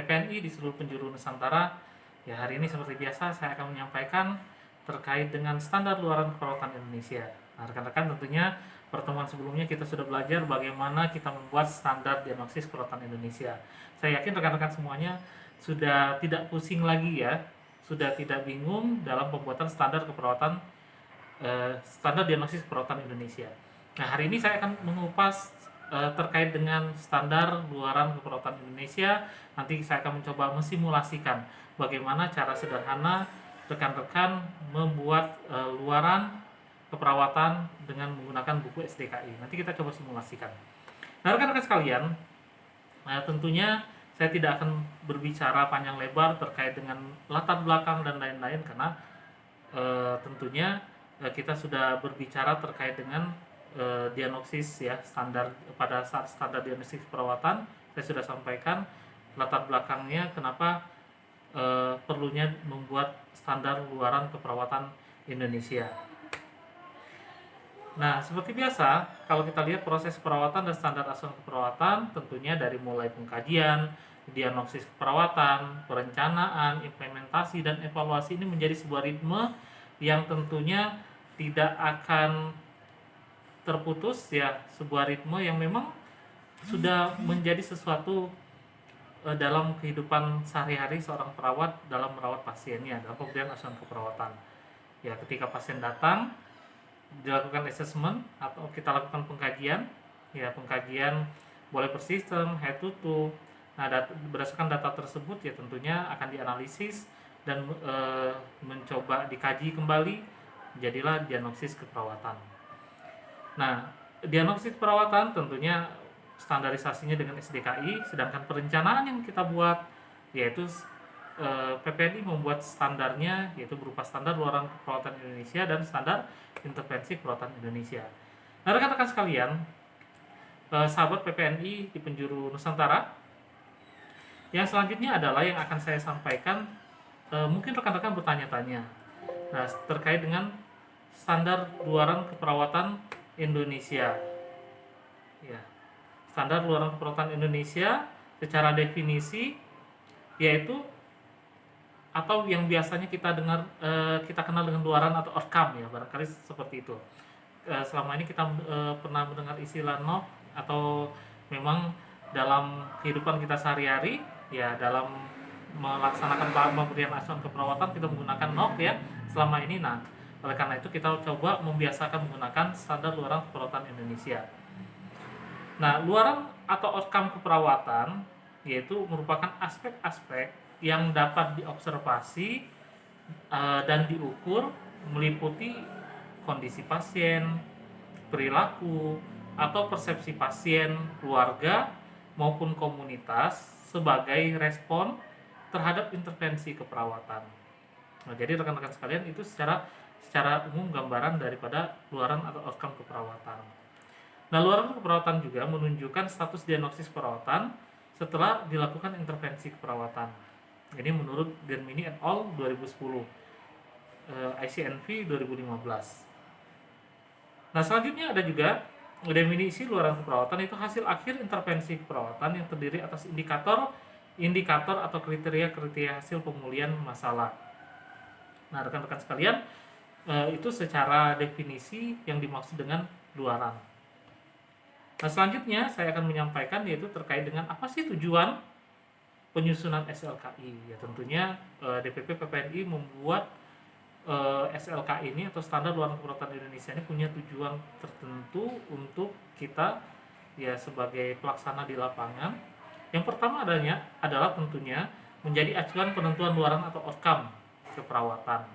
PPNI di seluruh penjuru Nusantara. Ya, hari ini seperti biasa saya akan menyampaikan terkait dengan standar luaran keperawatan Indonesia. Nah, rekan-rekan, tentunya pertemuan sebelumnya kita sudah belajar bagaimana kita membuat standar diagnosis keperawatan Indonesia. Saya yakin rekan-rekan semuanya sudah tidak pusing lagi ya, sudah tidak bingung dalam pembuatan standar keperawatan standar diagnosis keperawatan Indonesia. Nah, hari ini saya akan mengupas terkait dengan standar luaran keperawatan Indonesia. Nanti saya akan mencoba mensimulasikan bagaimana cara sederhana rekan-rekan membuat luaran keperawatan dengan menggunakan buku SDKI. Nanti kita coba simulasikan. Nah, rekan-rekan sekalian, tentunya saya tidak akan berbicara panjang lebar terkait dengan latar belakang dan lain-lain karena tentunya kita sudah berbicara terkait dengan diagnosis ya, standar. Pada saat standar diagnosis perawatan saya sudah sampaikan latar belakangnya kenapa perlunya membuat standar luaran keperawatan Indonesia. Nah, seperti biasa, kalau kita lihat proses perawatan dan standar asuhan keperawatan, tentunya dari mulai pengkajian, diagnosis keperawatan, perencanaan, implementasi, dan evaluasi ini menjadi sebuah ritme yang tentunya tidak akan terputus ya, sebuah ritme yang memang sudah menjadi sesuatu dalam kehidupan sehari-hari seorang perawat dalam merawat pasiennya dalam pemberian asuhan keperawatan. Ya, ketika pasien datang dilakukan assessment atau kita lakukan pengkajian, ya pengkajian boleh per sistem, head to toe. Nah, berdasarkan data tersebut ya tentunya akan dianalisis dan mencoba dikaji kembali, jadilah diagnosis keperawatan. Nah, diagnosis perawatan tentunya standarisasinya dengan SDKI, sedangkan perencanaan yang kita buat yaitu PPNI membuat standarnya yaitu berupa standar luaran keperawatan Indonesia dan standar intervensi keperawatan Indonesia. Nah, rekan-rekan sekalian, sahabat PPNI di penjuru Nusantara, yang selanjutnya adalah yang akan saya sampaikan. Mungkin rekan-rekan bertanya-tanya, nah terkait dengan standar luaran keperawatan Indonesia. Ya, standar luaran keperawatan Indonesia secara definisi yaitu atau yang biasanya kita dengar kita kenal dengan luaran atau outcome ya, barangkali seperti itu. Selama ini kita pernah mendengar istilah NOC atau memang dalam kehidupan kita sehari-hari ya, dalam melaksanakan pemberian asuhan keperawatan kita menggunakan NOC ya selama ini. Nah, oleh karena itu kita coba membiasakan menggunakan standar luaran keperawatan Indonesia. Nah, luaran atau outcome keperawatan yaitu merupakan aspek-aspek yang dapat diobservasi dan diukur, meliputi kondisi pasien, perilaku, atau persepsi pasien, keluarga, maupun komunitas sebagai respon terhadap intervensi keperawatan. Nah, jadi rekan-rekan sekalian, itu secara umum gambaran daripada luaran atau outcome keperawatan. Nah, luaran keperawatan juga menunjukkan status diagnosis perawatan setelah dilakukan intervensi keperawatan. Ini menurut Germini et al. 2010, ICNV 2015. Nah, selanjutnya ada juga definisi luaran keperawatan, itu hasil akhir intervensi keperawatan yang terdiri atas indikator atau kriteria hasil pemulihan masalah. Nah, rekan-rekan sekalian, itu secara definisi yang dimaksud dengan luaran. Nah, selanjutnya saya akan menyampaikan yaitu terkait dengan apa sih tujuan penyusunan SLKI. Ya, tentunya DPP PPNI membuat SLKI ini atau standar luaran keperawatan Indonesia ini punya tujuan tertentu untuk kita ya sebagai pelaksana di lapangan. Yang pertama adalah tentunya menjadi acuan penentuan luaran atau outcome keperawatan.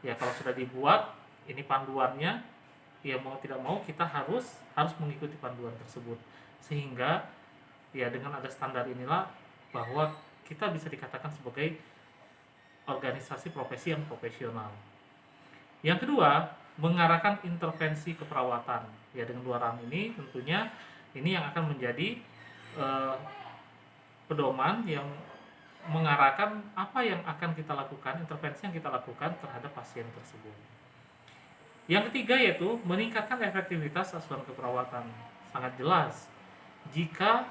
Ya, kalau sudah dibuat ini panduannya, ya mau tidak mau kita harus mengikuti panduan tersebut, sehingga ya dengan ada standar inilah bahwa kita bisa dikatakan sebagai organisasi profesi yang profesional. Yang kedua, mengarahkan intervensi keperawatan. Ya, dengan luaran ini tentunya ini yang akan menjadi pedoman yang mengarahkan apa yang akan kita lakukan, intervensi yang kita lakukan terhadap pasien tersebut. Yang ketiga yaitu meningkatkan efektivitas asuhan keperawatan. Sangat jelas jika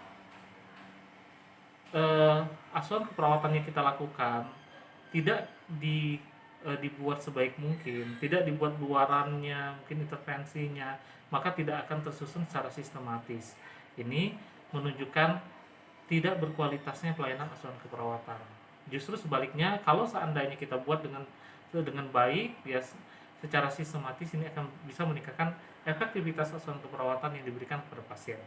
asuhan keperawatan yang kita lakukan tidak dibuat sebaik mungkin, tidak dibuat luarannya, mungkin intervensinya, maka tidak akan tersusun secara sistematis. Ini menunjukkan tidak berkualitasnya pelayanan asuhan keperawatan. Justru sebaliknya, kalau seandainya kita buat dengan baik, ya secara sistematis, ini akan bisa meningkatkan efektivitas asuhan keperawatan yang diberikan kepada pasien.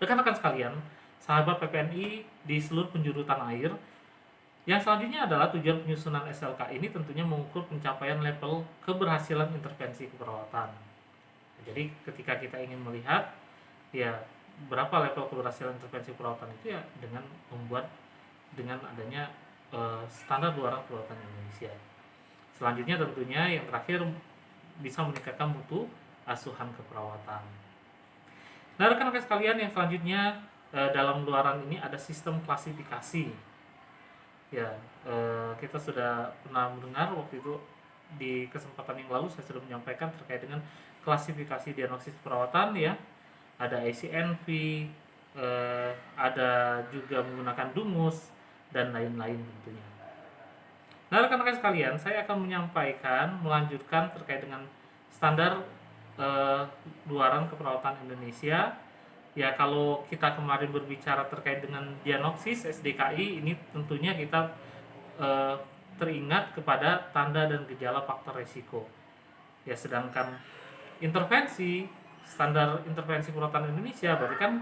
Rekan-rekan sekalian, sahabat PPNI di seluruh penjuru tanah air, yang selanjutnya adalah tujuan penyusunan SLK ini tentunya mengukur pencapaian level keberhasilan intervensi keperawatan. Jadi ketika kita ingin melihat ya berapa level keberhasilan intervensi keperawatan itu, ya dengan adanya standar luaran keperawatan Indonesia. Selanjutnya tentunya yang terakhir bisa meningkatkan mutu asuhan keperawatan. Nah, rekan-rekan sekalian, yang selanjutnya dalam luaran ini ada sistem klasifikasi. Ya, kita sudah pernah mendengar waktu itu di kesempatan yang lalu, saya sudah menyampaikan terkait dengan klasifikasi diagnosis perawatan, ya. Ada ICNV, ada juga menggunakan DUMUS dan lain-lain tentunya. Nah, rekan-rekan sekalian, saya akan melanjutkan terkait dengan standar luaran keperawatan Indonesia. Ya, kalau kita kemarin berbicara terkait dengan diagnosis SDKI, ini tentunya kita teringat kepada tanda dan gejala faktor risiko. Ya, sedangkan standar intervensi perawatan Indonesia berarti kan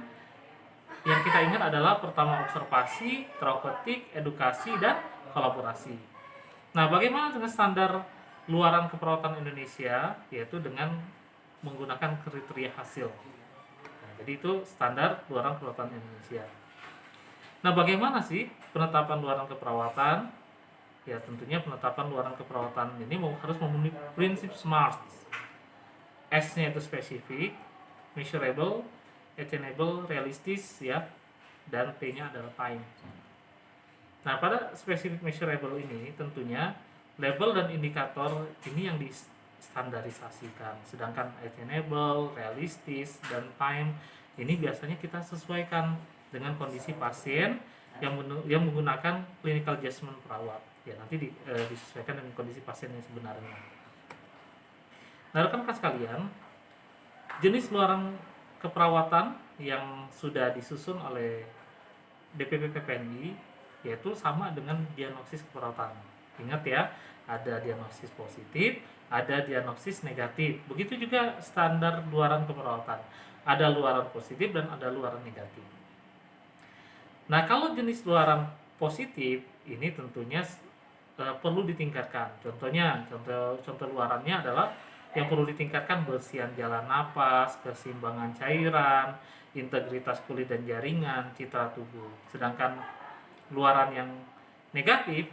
yang kita ingat adalah pertama observasi, terapeutik, edukasi, dan kolaborasi. Nah, bagaimana dengan standar luaran keperawatan Indonesia, yaitu dengan menggunakan kriteria hasil. Jadi itu standar luaran keperawatan Indonesia. Nah, bagaimana sih penetapan luaran keperawatan? Ya, tentunya penetapan luaran keperawatan ini harus memenuhi prinsip SMART. S-nya itu spesifik, measurable, attainable, realistis, ya, dan P-nya adalah time. Nah, pada specific measurable ini tentunya label dan indikator ini yang standarisasikan, sedangkan attainable, realistis, dan time ini biasanya kita sesuaikan dengan kondisi pasien yang menggunakan clinical judgment perawat. Ya, nanti disesuaikan dengan kondisi pasien yang sebenarnya. Nah, rekan-rekan sekalian, jenis luaran keperawatan yang sudah disusun oleh DPP PPNI yaitu sama dengan diagnosis keperawatan. Ingat ya, ada diagnosis positif, ada diagnosis negatif. Begitu juga standar luaran keperawatan. Ada luaran positif dan ada luaran negatif. Nah, kalau jenis luaran positif ini tentunya perlu ditingkatkan. Contoh luarannya adalah yang perlu ditingkatkan bersihan jalan napas, keseimbangan cairan, integritas kulit dan jaringan, citra tubuh. Sedangkan luaran yang negatif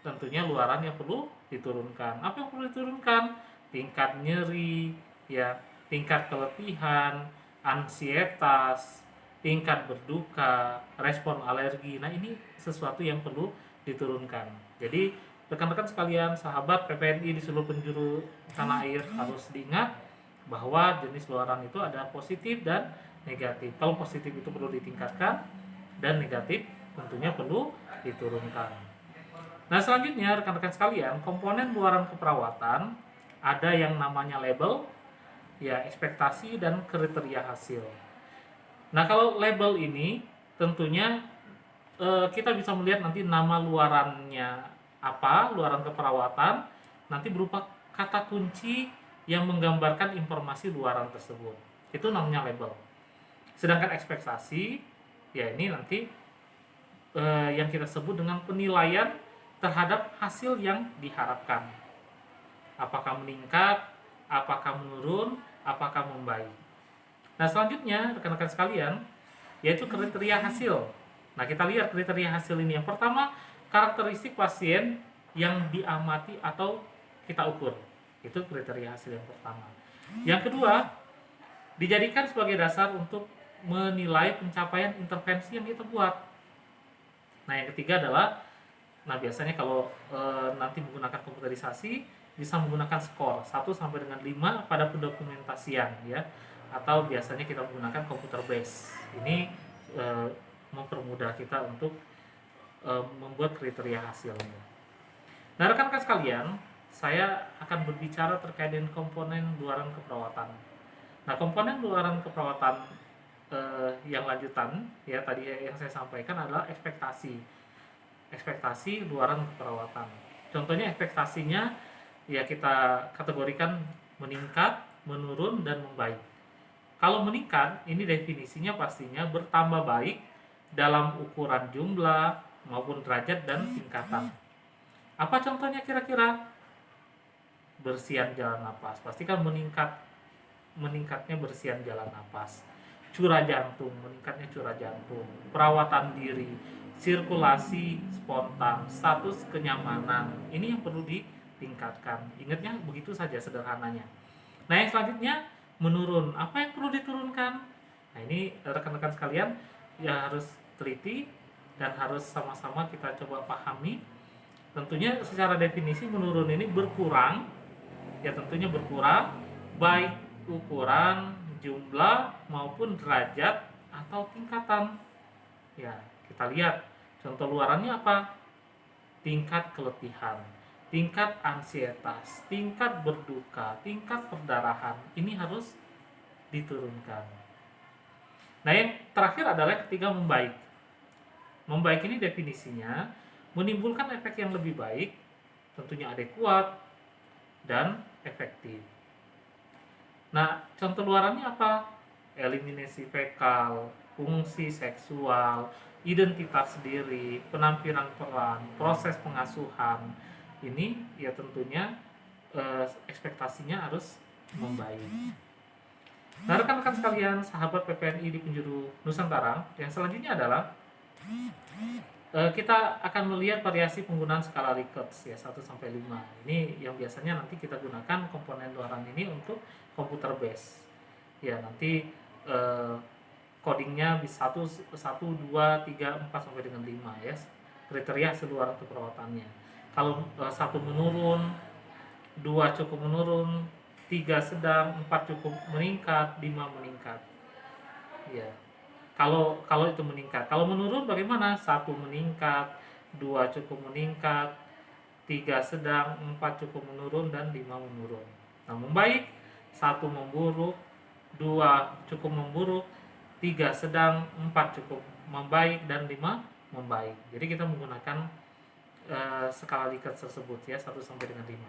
tentunya luaran yang perlu diturunkan. Apa yang perlu diturunkan? Tingkat nyeri, ya, tingkat keletihan, ansietas, tingkat berduka, respon alergi. Nah, ini sesuatu yang perlu diturunkan. Jadi rekan-rekan sekalian, sahabat PPNI di seluruh penjuru tanah air harus diingat bahwa jenis luaran itu ada positif dan negatif. Kalau positif itu perlu ditingkatkan dan negatif tentunya perlu diturunkan. Nah, selanjutnya rekan-rekan sekalian, komponen luaran keperawatan ada yang namanya label, ya, ekspektasi dan kriteria hasil. Nah, kalau label ini tentunya kita bisa melihat nanti nama luarannya apa, luaran keperawatan nanti berupa kata kunci yang menggambarkan informasi luaran tersebut. Itu namanya label. Sedangkan ekspektasi, ya, ini nanti yang kita sebut dengan penilaian terhadap hasil yang diharapkan. Apakah meningkat, apakah menurun, apakah membaik. Nah, selanjutnya rekan-rekan sekalian, yaitu kriteria hasil. Nah, kita lihat kriteria hasil ini. Yang pertama, karakteristik pasien yang diamati atau kita ukur. Itu kriteria hasil yang pertama. Yang kedua, dijadikan sebagai dasar untuk menilai pencapaian intervensi yang kita buat. Nah, yang ketiga adalah, nah, biasanya kalau nanti menggunakan komputerisasi bisa menggunakan skor 1 sampai dengan 5 pada pendokumentasian, ya, atau biasanya kita menggunakan komputer base. Ini mempermudah kita untuk membuat kriteria hasilnya. Nah, rekan-rekan sekalian, saya akan berbicara terkait dengan komponen luaran keperawatan. Nah, komponen luaran keperawatan yang lanjutan ya tadi yang saya sampaikan adalah ekspektasi luaran keperawatan. Contohnya ekspektasinya ya kita kategorikan meningkat, menurun, dan membaik. Kalau meningkat, ini definisinya pastinya bertambah baik dalam ukuran jumlah maupun derajat dan tingkatan. Apa contohnya kira-kira? Bersihan jalan napas, pastikan meningkatnya bersihan jalan napas. Curah jantung, meningkatnya curah jantung. Perawatan diri, sirkulasi spontan, status kenyamanan. Ini yang perlu ditingkatkan. Ingatnya begitu saja sederhananya. Nah, yang selanjutnya menurun. Apa yang perlu diturunkan? Nah, ini rekan-rekan sekalian ya harus teliti dan harus sama-sama kita coba pahami. Tentunya secara definisi menurun ini berkurang, ya tentunya berkurang baik ukuran, jumlah maupun derajat atau tingkatan. Ya, kita lihat contoh luarannya apa? Tingkat keletihan, tingkat ansietas, tingkat berduka, tingkat perdarahan. Ini harus diturunkan. Nah, yang terakhir adalah ketika membaik. Membaik ini definisinya menimbulkan efek yang lebih baik, tentunya adekuat dan efektif. Nah, contoh luarannya apa? Eliminasi fekal, fungsi seksual, identitas diri, penampilan peran, proses pengasuhan. Ini ya tentunya ekspektasinya harus membaik. Nah, rekan-rekan sekalian, sahabat PPNI di penjuru Nusantara, yang selanjutnya adalah kita akan melihat variasi penggunaan skala Likert ya 1 sampai 5. Ini yang biasanya nanti kita gunakan komponen luaran ini untuk komputer base. Ya, nanti codingnya bisa 1 2 3 4 sampai dengan 5 ya. Kriteria hasil luaran keperawatannya. Kalau 1 menurun, 2 cukup menurun, 3 sedang, 4 cukup meningkat, 5 meningkat. Ya. Kalau itu meningkat, kalau menurun bagaimana? 1 meningkat, 2 cukup meningkat, 3 sedang, 4 cukup menurun, dan 5 menurun. Nah, membaik, 1 memburuk, 2 cukup memburuk, 3 sedang, 4 cukup membaik, dan 5 membaik. Jadi kita menggunakan skala Likert tersebut ya 1 sampai dengan 5.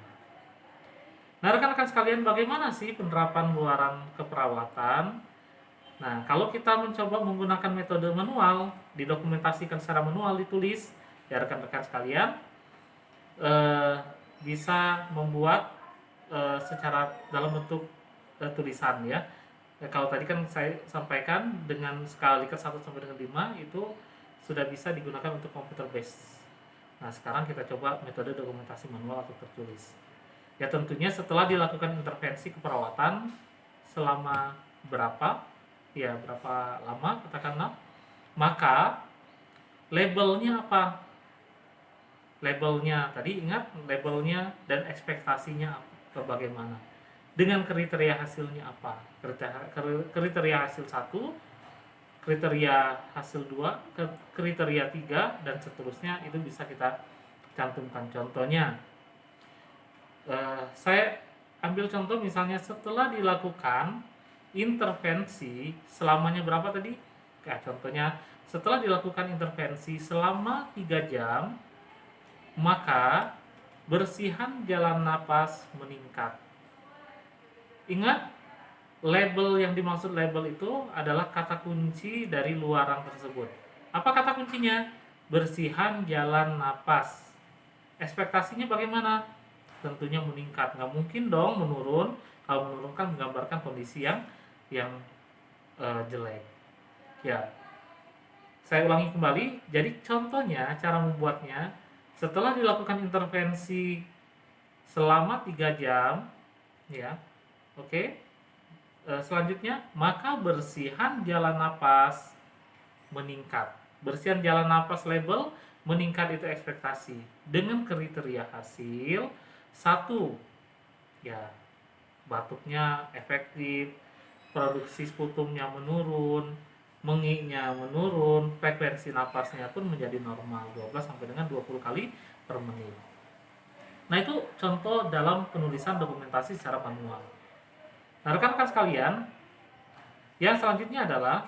Nah, rekan-rekan sekalian, bagaimana sih penerapan luaran keperawatan? Nah, kalau kita mencoba menggunakan metode manual, didokumentasikan secara manual, ditulis, ya rekan-rekan sekalian bisa membuat secara dalam bentuk tulisan ya. Kalau tadi kan saya sampaikan dengan skala Likert 1 sampai dengan 5 itu sudah bisa digunakan untuk computer base. Nah, sekarang kita coba metode dokumentasi manual atau tertulis. Ya tentunya setelah dilakukan intervensi keperawatan selama berapa lama katakanlah, maka labelnya apa? Labelnya tadi ingat labelnya dan ekspektasinya bagaimana? Dengan kriteria hasilnya apa? Kriteria hasil 1, kriteria hasil 2, kriteria 3, dan seterusnya itu bisa kita cantumkan. Contohnya saya ambil contoh misalnya setelah dilakukan intervensi selamanya berapa tadi? Contohnya setelah dilakukan intervensi selama 3 jam, maka bersihan jalan napas meningkat. Ingat, label yang dimaksud label itu adalah kata kunci dari luaran tersebut. Apa kata kuncinya? Bersihan jalan napas. Ekspektasinya bagaimana? Tentunya meningkat. Nggak mungkin dong menurun. Kalau menurun kan menggambarkan kondisi yang jelek. Ya, saya ulangi kembali. Jadi contohnya cara membuatnya setelah dilakukan intervensi selama 3 jam, ya, oke. Selanjutnya maka bersihan jalan napas meningkat. Bersihan jalan napas label meningkat itu ekspektasi dengan kriteria hasil 1, ya batuknya efektif, produksi sputumnya menurun, menginya menurun, frekuensi napasnya pun menjadi normal 12 sampai dengan 20 kali per menit. Nah, itu contoh dalam penulisan dokumentasi secara manual. Nah, rekan-rekan sekalian, yang selanjutnya adalah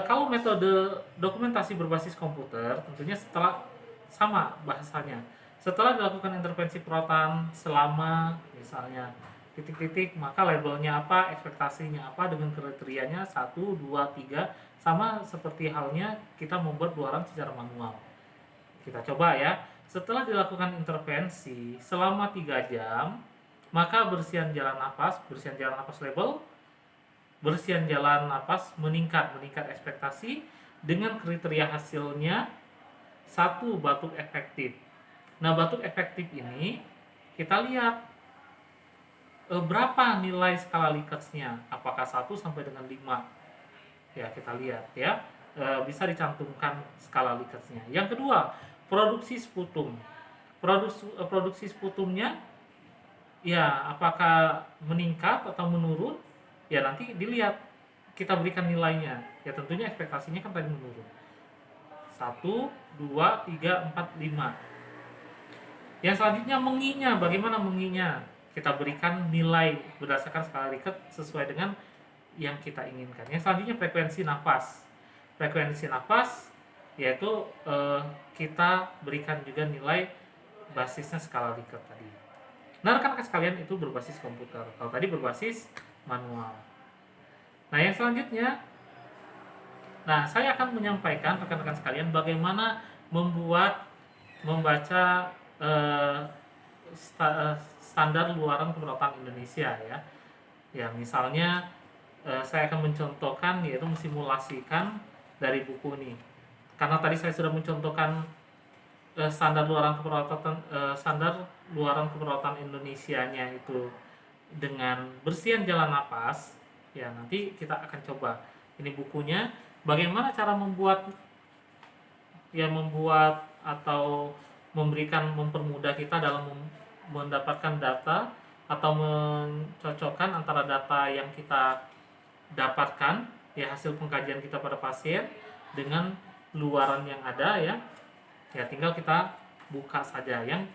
kalau metode dokumentasi berbasis komputer, tentunya setelah sama bahasanya. Setelah dilakukan intervensi perawatan selama misalnya titik-titik, maka labelnya apa, ekspektasinya apa dengan kriterianya 1, 2, 3, sama seperti halnya kita membuat luaran secara manual. Kita coba ya. Setelah dilakukan intervensi selama 3 jam, maka bersihan jalan napas label, bersihan jalan napas meningkat ekspektasi dengan kriteria hasilnya 1 batuk efektif. Nah, batuk efektif ini kita lihat berapa nilai skala Likert-nya, apakah 1 sampai dengan 5. Ya, kita lihat ya. Bisa dicantumkan skala Likert-nya. Yang kedua, produksi sputum. Produksi sputumnya ya apakah meningkat atau menurun? Ya nanti dilihat, kita berikan nilainya. Ya tentunya ekspektasinya kan tadi menurun. 1, 2, 3, 4, 5. Yang selanjutnya menginya. Bagaimana menginya? Kita berikan nilai berdasarkan skala Likert sesuai dengan yang kita inginkan. Yang selanjutnya frekuensi nafas. Frekuensi nafas yaitu kita berikan juga nilai basisnya skala Likert tadi. Nah, rekan-rekan sekalian, itu berbasis komputer. Kalau tadi berbasis manual. Nah, yang selanjutnya, saya akan menyampaikan rekan-rekan sekalian bagaimana membaca standar luaran keperawatan Indonesia ya. Ya, misalnya saya akan mencontohkan yaitu mensimulasikan dari buku ini. Karena tadi saya sudah mencontohkan standar luaran keperawatan Indonesianya itu dengan bersihan jalan napas. Ya, nanti kita akan coba ini bukunya bagaimana cara membuat atau mempermudah kita dalam mendapatkan data atau mencocokkan antara data yang kita dapatkan ya, hasil pengkajian kita pada pasien dengan luaran yang ada ya. Ya, tinggal kita buka saja. Yang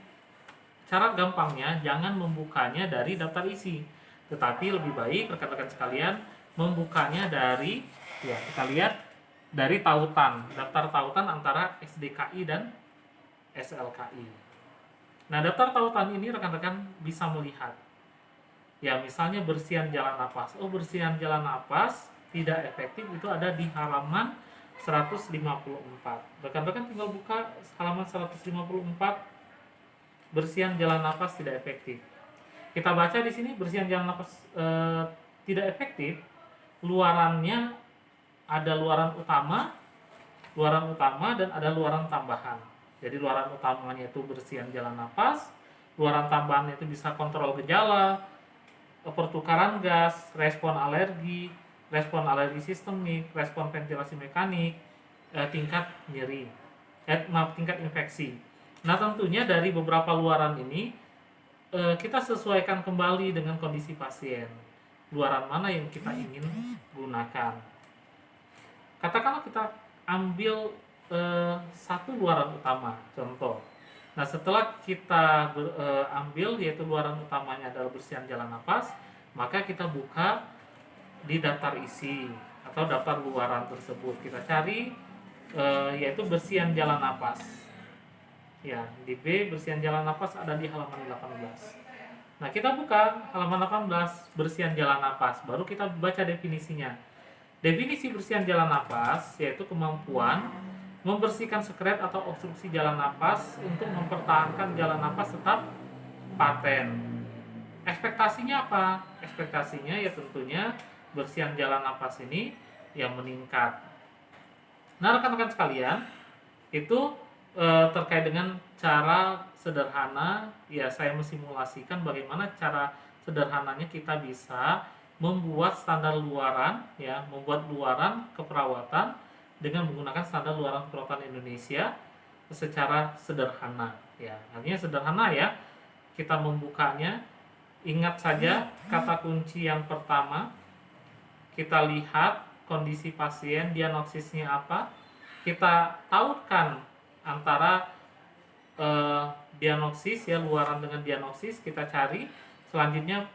cara gampangnya, jangan membukanya dari daftar isi, tetapi lebih baik rekan-rekan sekalian membukanya dari, ya kita lihat, dari tautan, daftar tautan antara SDKI dan SLKI. Nah, daftar tautan ini rekan-rekan bisa melihat. Ya, misalnya bersihan jalan napas. Bersihan jalan napas tidak efektif itu ada di halaman 154. Rekan-rekan tinggal buka halaman 154, bersihan jalan napas tidak efektif. Kita baca di sini bersihan jalan napas tidak efektif. Luarannya ada luaran utama dan ada luaran tambahan. Jadi luaran utamanya itu bersihan jalan napas, luaran tambahannya itu bisa kontrol gejala, pertukaran gas, respon alergi sistemik, respon ventilasi mekanik, tingkat nyeri, tingkat infeksi. Nah, tentunya dari beberapa luaran ini kita sesuaikan kembali dengan kondisi pasien. Luaran mana yang kita ingin gunakan. Katakanlah kita ambil satu luaran utama, contoh. Nah, setelah kita ambil yaitu luaran utamanya adalah bersihan jalan napas, maka kita buka di daftar isi atau daftar luaran tersebut. Kita cari yaitu bersihan jalan napas. Ya, di B bersihan jalan napas ada di halaman 18. Nah, kita buka halaman 18 bersihan jalan napas, baru kita baca definisinya. Definisi bersihan jalan napas yaitu kemampuan membersihkan sekret atau obstruksi jalan napas untuk mempertahankan jalan napas tetap paten. Ekspektasinya apa? Ekspektasinya ya tentunya bersihan jalan napas ini yang meningkat. Nah, rekan-rekan sekalian, itu terkait dengan cara sederhana ya, saya mensimulasikan bagaimana cara sederhananya kita bisa membuat standar luaran ya, membuat luaran keperawatan dengan menggunakan standar luaran keperawatan Indonesia secara sederhana ya. Artinya sederhana ya, kita membukanya. Ingat saja kata kunci yang pertama, kita lihat kondisi pasien, diagnosisnya apa, kita tautkan antara diagnosis ya, luaran dengan diagnosis, kita cari, selanjutnya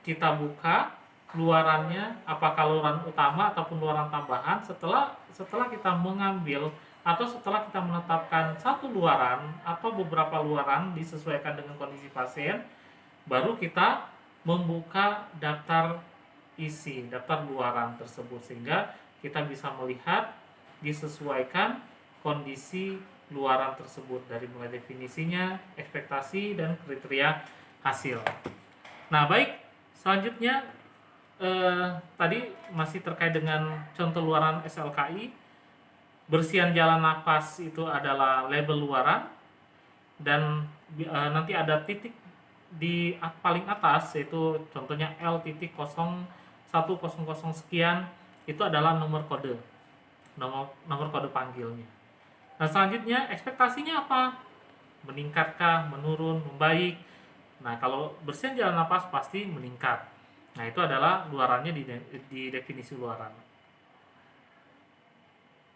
kita buka luarannya apakah luaran utama ataupun luaran tambahan. Setelah kita mengambil atau setelah kita menetapkan satu luaran atau beberapa luaran disesuaikan dengan kondisi pasien, baru kita membuka daftar isi, daftar luaran tersebut, sehingga kita bisa melihat disesuaikan kondisi luaran tersebut dari mulai definisinya, ekspektasi, dan kriteria hasil. Nah, baik, selanjutnya tadi masih terkait dengan contoh luaran SLKI. Bersihan jalan napas itu adalah label luaran, dan nanti ada titik di paling atas, yaitu contohnya L.0100 sekian, itu adalah nomor kode panggilnya. Nah, selanjutnya ekspektasinya apa? Meningkatkah, menurun, membaik? Nah, kalau bersihan jalan napas pasti meningkat. Nah, itu adalah luarannya di definisi luaran.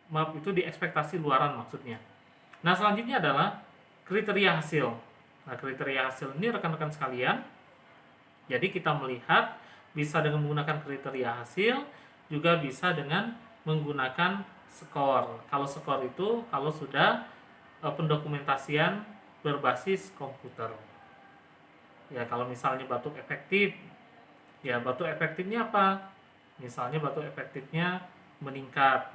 Maaf, itu di ekspektasi luaran maksudnya. Nah, selanjutnya adalah kriteria hasil. Nah, kriteria hasil ini rekan-rekan sekalian, jadi kita melihat bisa dengan menggunakan kriteria hasil, juga bisa dengan menggunakan skor. Kalau skor itu kalau sudah pendokumentasian berbasis komputer. Ya, kalau misalnya batuk efektif, ya batuk efektifnya apa? Misalnya batuk efektifnya meningkat,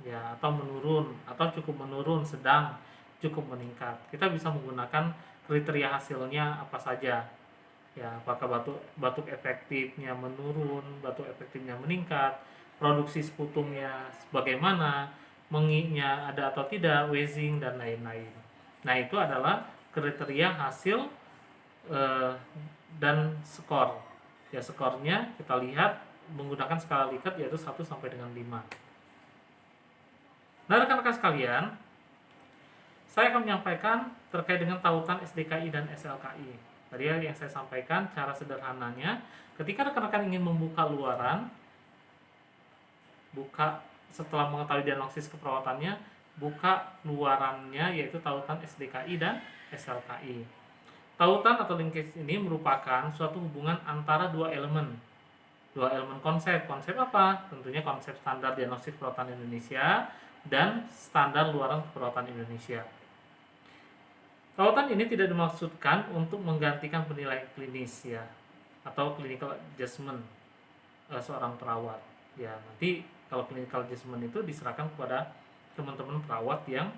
ya, atau menurun, atau cukup menurun, sedang, cukup meningkat. Kita bisa menggunakan kriteria hasilnya apa saja. Ya, apakah batuk efektifnya menurun, batuk efektifnya meningkat, produksi sputumnya bagaimana, menginya ada atau tidak, wheezing, dan lain-lain. Nah, itu adalah kriteria hasil dan skor. Ya, skornya kita lihat menggunakan skala Likert, yaitu 1 sampai dengan 5. Nah, rekan-rekan sekalian, saya akan menyampaikan terkait dengan tautan SDKI dan SLKI. Tadi yang saya sampaikan cara sederhananya, ketika rekan-rekan ingin membuka luaran, setelah mengetahui diagnosis keperawatannya, buka luarannya, yaitu tautan SDKI dan SLKI. Tautan atau linkage ini merupakan suatu hubungan antara dua elemen konsep. Konsep apa? Tentunya konsep standar diagnosis keperawatan Indonesia dan standar luaran keperawatan Indonesia. Tautan ini tidak dimaksudkan untuk menggantikan penilaian klinis ya, atau clinical adjustment seorang perawat. Ya, nanti kalau clinical adjustment itu diserahkan kepada teman-teman perawat yang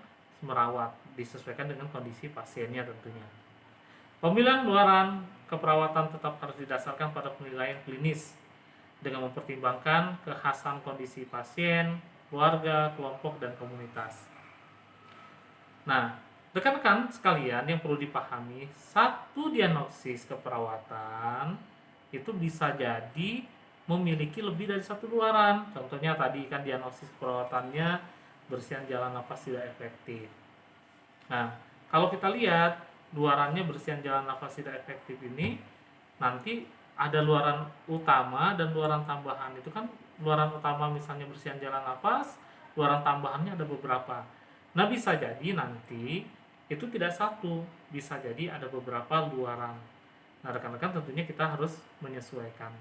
merawat, disesuaikan dengan kondisi pasiennya tentunya. Pemilihan luaran keperawatan tetap harus didasarkan pada penilaian klinis dengan mempertimbangkan kekhasan kondisi pasien, keluarga, kelompok, dan komunitas. Nah, rekan-rekan sekalian yang perlu dipahami, satu diagnosis keperawatan itu bisa jadi memiliki lebih dari satu luaran. Contohnya tadi kan diagnosis keperawatannya bersihan jalan napas tidak efektif. Nah, kalau kita lihat luarannya bersihan jalan napas tidak efektif ini, nanti ada luaran utama dan luaran tambahan. Itu kan luaran utama misalnya bersihan jalan napas, luaran tambahannya ada beberapa. Nah, bisa jadi nanti itu tidak satu, bisa jadi ada beberapa luaran. Nah, rekan-rekan tentunya kita harus menyesuaikan.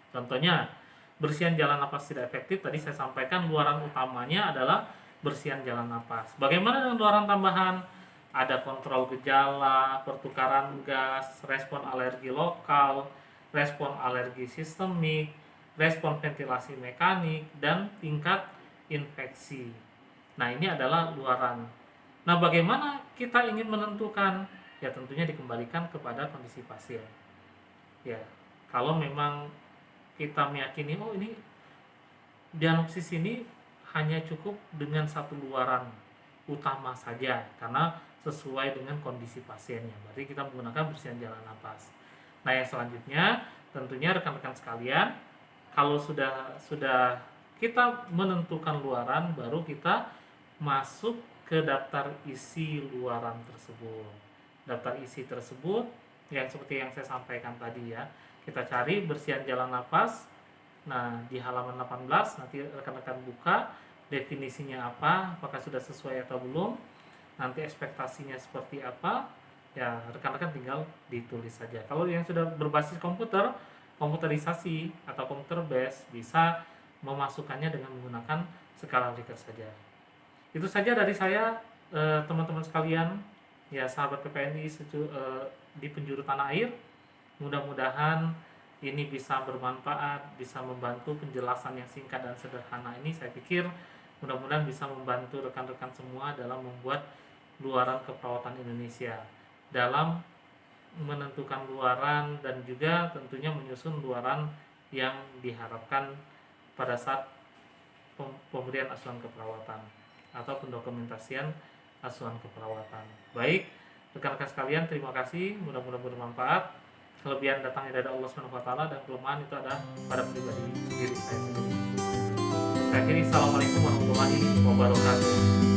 Contohnya, bersihan jalan napas tidak efektif, tadi saya sampaikan luaran utamanya adalah bersihan jalan napas. Bagaimana dengan luaran tambahan? Ada kontrol gejala, pertukaran gas, respon alergi lokal, respon alergi sistemik, respon ventilasi mekanik, dan tingkat infeksi. Nah, ini adalah luaran. Nah, bagaimana kita ingin menentukan? Ya, tentunya dikembalikan kepada kondisi pasien. Ya, kalau memang kita meyakini, oh ini diagnosis ini hanya cukup dengan satu luaran utama saja, karena sesuai dengan kondisi pasiennya, berarti kita menggunakan bersihan jalan napas. Nah, yang selanjutnya tentunya rekan-rekan sekalian, kalau sudah kita menentukan luaran, baru kita masuk ke daftar isi luaran tersebut. Daftar isi tersebut yang seperti yang saya sampaikan tadi ya, kita cari bersihan jalan napas Nah, di halaman 18 nanti rekan-rekan buka definisinya apa, apakah sudah sesuai atau belum, nanti ekspektasinya seperti apa, ya rekan-rekan tinggal ditulis saja. Kalau yang sudah berbasis komputer, komputerisasi atau computer base, bisa memasukkannya dengan menggunakan skala Likert saja. Itu saja dari saya, teman-teman sekalian, ya sahabat PPNI di penjuru tanah air. Mudah-mudahan ini bisa bermanfaat, bisa membantu penjelasan yang singkat dan sederhana ini. Saya pikir mudah-mudahan bisa membantu rekan-rekan semua dalam membuat luaran keperawatan Indonesia, dalam menentukan luaran dan juga tentunya menyusun luaran yang diharapkan pada saat pemberian asuhan keperawatan atau pendokumentasian asuhan keperawatan. Baik, rekan-rekan sekalian, terima kasih, mudah-mudahan bermanfaat. Kelebihan datangnya dari Allah SWT dan kelemahan itu ada pada pribadi diri saya sendiri. Saya akhiri, assalamualaikum warahmatullahi wabarakatuh.